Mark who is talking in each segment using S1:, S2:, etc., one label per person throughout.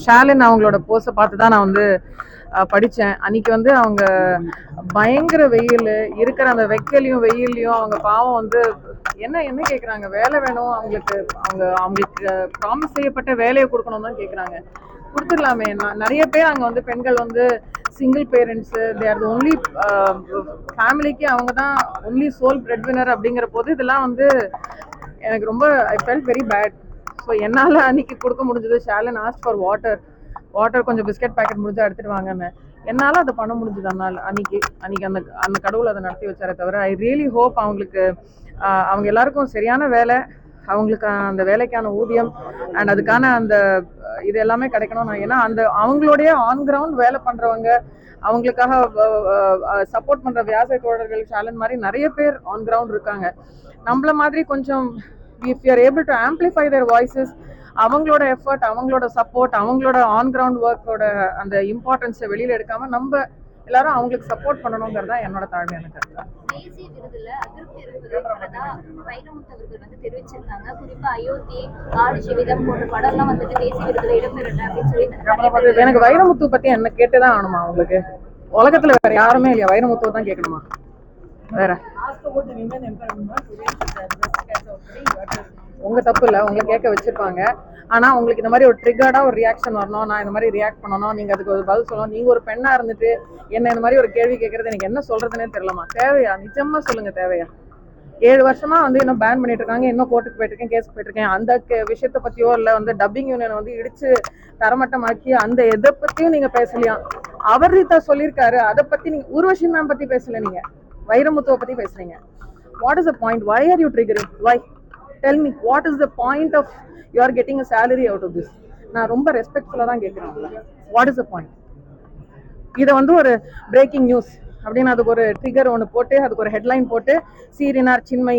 S1: ஷாலின் அவங்களோட போஸ்ட்டை பார்த்து தான் நான் வந்து படித்தேன். அன்னைக்கு வந்து அவங்க பயங்கர வெயில் இருக்கிற அந்த வெக்கையிலையும் வெயிலையும் அவங்க பாவம் வந்து என்ன என்ன கேட்குறாங்க, வேலை வேணும் அவங்களுக்கு, அவங்களுக்கு ப்ராமிஸ் செய்யப்பட்ட வேலையை கொடுக்கணும் தான் கேட்குறாங்க. கொடுத்துடலாமே. நிறைய பேர் அங்கே வந்து பெண்கள் வந்து single parents, they are the only ஃபேமிலிக்கு அவங்க தான் ஒன்லி சோல் பிரெட் வினர் அப்படிங்கிற போது இதெல்லாம் வந்து எனக்கு ரொம்ப I felt very bad. So என்னால் அன்னைக்கு கொடுக்க முடிஞ்சது. ஷாலின் ஆஸ்க் ஃபார் வாட்டர் கொஞ்சம் பிஸ்கட் பேக்கெட் முடிஞ்சா எடுத்துகிட்டு வாங்கன்னு. என்னால் அதை பண்ண முடிஞ்சது. அதனால் அன்னைக்கு அந்த அந்த கடவுள் அதை நடத்தி வச்சாரே தவிர ஐ ரியலி ஹோப் அவங்களுக்கு அவங்க எல்லாருக்கும் சரியான வேலை, அவங்களுக்கு அந்த வேலைக்கான ஊதியம் அண்ட் அதுக்கான அந்த இது எல்லாமே கிடைக்கணும். ஏன்னா அந்த அவங்களுடைய ஆன் கிரவுண்ட் வேலை பண்ணுறவங்க, அவங்களுக்காக சப்போர்ட் பண்ணுற வியாச தோழர்கள் ஷாலின் மாதிரி நிறைய பேர் ஆன் கிரவுண்ட் இருக்காங்க. நம்மள மாதிரி கொஞ்சம் if you are able to amplify their voices, அவங்களோட எஃபர்ட், அவங்களோட சப்போர்ட், அவங்களோட ஆன் கிரவுண்ட் ஒர்க்கோட அந்த இம்பார்ட்டன்ஸை வெளியில் எடுக்காமல் நம்ம எல்லாரும் அவங்களுக்கு சப்போர்ட் பண்ணணுங்கிறது தான் என்னோட தாழ்மையான கருத்து.
S2: தேசிய விருதுல அதிருப்தி இருப்பதா வைரமுத்து அவர்கள் வந்து தெரிவிச்சிருக்காங்க. குறிப்பா அயோத்தி, ஆடு ஜீவிதம் போன்ற படம்லாம் வந்துட்டு தேசிய விருதுல இடம்பெறல அப்படின்னு சொல்லி.
S1: எனக்கு வைரமுத்து பத்தி என்ன கேட்டுதான் ஆகணுமா? உங்களுக்கு உலகத்துல வேற யாருமே இல்லையா? வைரமுத்துவை தான் கேட்கணுமா? வேற உங்க தப்பு இல்லை, உங்களை கேட்க வச்சிருப்பாங்க. ஆனா உங்களுக்கு இந்த மாதிரி ஒரு ட்ரிகர்டா ஒரு ரியாக்ஷன் வரணும், நான் இந்த மாதிரி ரியாக்ட் பண்ணணும், நீங்க அதுக்கு ஒரு பதில் சொல்லணும். நீங்க ஒரு பெண்ணா இருந்துட்டு என்ன இந்த மாதிரி ஒரு கேள்வி கேட்கறது எனக்கு என்ன சொல்றதுன்னே தெரியலமா. தேவையா? நிஜமா சொல்லுங்க, தேவையா? 7 வருஷமா வந்து இன்னும் பேன் பண்ணிட்டு இருக்காங்க, இன்னும் கோர்ட்டுக்கு போயிட்டு இருக்கேன், கேஸ் போயிட்டு இருக்கேன். அந்த விஷயத்தை பத்தியோ இல்ல வந்து டப்பிங் யூனியன் வந்து இடிச்சு தரமட்டமாக்கி அந்த எதை பத்தியும் நீங்க பேசலையா? அவர் ரீதா சொல்லியிருக்காரு, அதை பத்தி நீங்க ஊர்வஷி மேம் பத்தி பேசல, நீங்க வைரமுத்துவை பத்தி பேசுறீங்க. What is the point? why are you triggering? why? tell me, what is the point of you are getting a salary out of this? நான் ரொம்ப ரெஸ்பெக்ட்ஃபுல்லா தான் கேட்கிறேன். What is the point? இதை வந்து ஒரு பிரேக்கிங் நியூஸ் அப்படின்னு அதுக்கு ஒரு ட்ரிகர் ஒன்று போட்டு அதுக்கு ஒரு ஹெட்லைன் போட்டு சீரினார் சின்மை,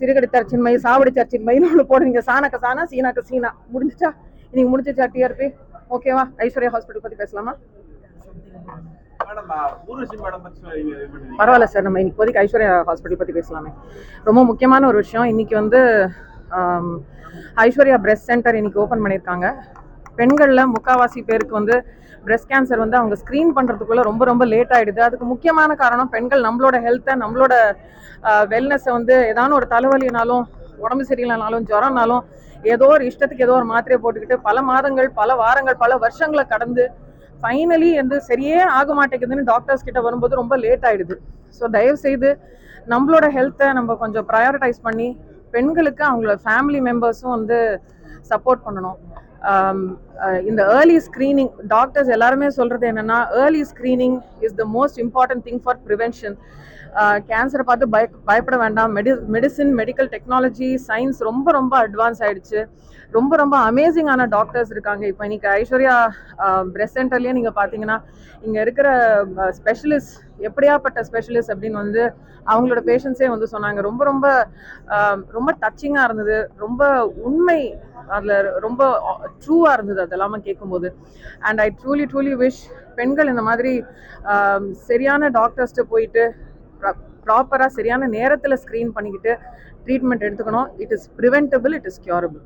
S1: சிறுகடித்தார் சின்மை, சாவடிச்சார் சின்மைன்னு ஒன்று போடுவீங்க. சாணக்க சாணா, சீனாக்கு சீனா. முடிஞ்சிச்சா? இன்னைக்கு முடிஞ்சிச்சா டிஆர்பி? ஓகேவா? ஐஸ்வர்யா ஹாஸ்பிட்டல் பத்தி பேசலாமா? பரவாயில்ல சார், நம்ம இப்போதைக்கு ஐஸ்வர்யா ஹாஸ்பிட்டல் பத்தி பேசலாமே. ரொம்ப முக்கியமான ஒரு விஷயம். இன்னைக்கு வந்து ஐஸ்வர்யா பிரெஸ்ட் சென்டர் இன்னைக்கு ஓப்பன் பண்ணியிருக்காங்க. பெண்களில் முக்கால்வாசி பேருக்கு வந்து பிரெஸ்ட் கேன்சர் வந்து அவங்க ஸ்க்ரீன் பண்ணுறதுக்குள்ள ரொம்ப ரொம்ப லேட் ஆகிடுது. அதுக்கு முக்கியமான காரணம் பெண்கள் நம்மளோட ஹெல்த்தை, நம்மளோட வெல்னஸை வந்து ஏதாவது ஒரு தலைவலினாலும், உடம்பு சரியில்லைனாலும், ஜுரம்னாலும் ஏதோ ஒரு இஷ்டத்துக்கு ஏதோ ஒரு மாத்திரையை போட்டுக்கிட்டு பல மாதங்கள், பல வாரங்கள், பல வருஷங்களை கடந்து ஃபைனலி வந்து சரியே ஆக மாட்டேங்குதுன்னு டாக்டர்ஸ் கிட்ட வரும்போது ரொம்ப லேட் ஆகிடுது. ஸோ தயவு செய்து நம்மளோட ஹெல்த்தை நம்ம கொஞ்சம் ப்ரையாரிட்டைஸ் பண்ணி பெண்களுக்கு அவங்களோட ஃபேமிலி மெம்பர்ஸும் வந்து சப்போர்ட் பண்ணணும். இந்த ஏர்லி ஸ்க்ரீனிங், டாக்டர்ஸ் எல்லாருமே சொல்கிறது என்னென்னா, early screening is the most important thing for prevention. கேன்சரை பார்த்து பயப்பட வேண்டாம். மெடிசின், மெடிக்கல் டெக்னாலஜி, சயின்ஸ் ரொம்ப ரொம்ப அட்வான்ஸ் ஆகிடுச்சு. ரொம்ப ரொம்ப அமேசிங்கான டாக்டர்ஸ் இருக்காங்க. இப்போ இன்னைக்கு ஐஸ்வர்யா பிரெஸ்ட் சென்டர்லேயே நீங்கள் பார்த்தீங்கன்னா இங்கே இருக்கிற ஸ்பெஷலிஸ்ட் எப்படியாப்பட்ட ஸ்பெஷலிஸ்ட் அப்படின்னு வந்து அவங்களோட பேஷண்ட்ஸே வந்து சொன்னாங்க. ரொம்ப ரொம்ப ரொம்ப டச்சிங்காக இருந்தது. ரொம்ப உண்மை, அதில் ரொம்ப ட்ரூவாக இருந்தது அதெல்லாமே கேட்கும்போது. அண்ட் ஐ ட்ரூலி விஷ் பெண்கள் இந்த மாதிரி சரியான டாக்டர்ஸ்ட்டு போயிட்டு ப்ராப்பராக சரியான நேரத்தில் ஸ்க்ரீன் பண்ணிக்கிட்டு ட்ரீட்மெண்ட் எடுத்துக்கணும். It is preventable, it is curable.